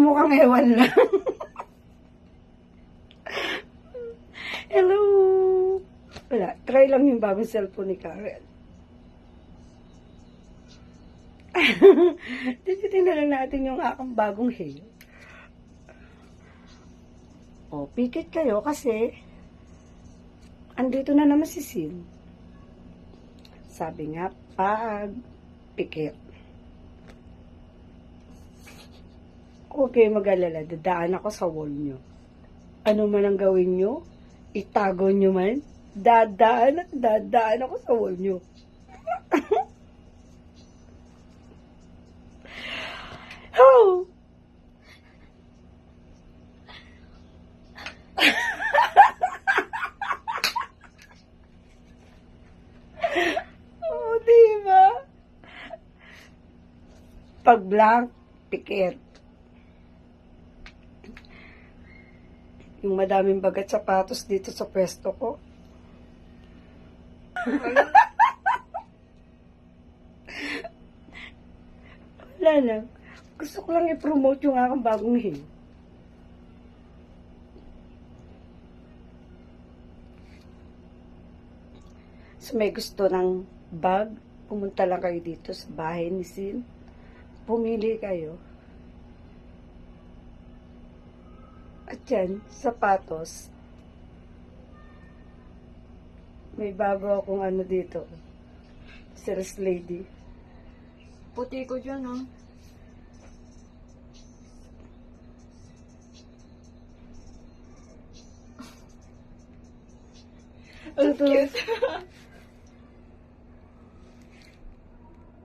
mukhang ewan lang. Hello! Wala, try lang yung bagong cellphone ni Karen. Tingnan lang natin yung aking bagong hair. O, pikit kayo kasi andito na naman si Sin. Sabi nga, pag pikit. Huwag kayo mag-alala, dadaan ako sa wall nyo. Ano man ang gawin nyo, itago nyo man, dadaan ako sa wall nyo. Oh! Oh, diba? Pag blank, pikit. Yung madaming bagat sapatos dito sa pwesto ko. Wala lang. Gusto ko lang i-promote yung aking bagong hair. So may gusto ng bag, pumunta lang kayo dito sa bahay ni Sin. Pumili kayo. At yan, sapatos. May bago akong ano dito. Sales lady. Puti ko dyan, oh. Ano to? Cute.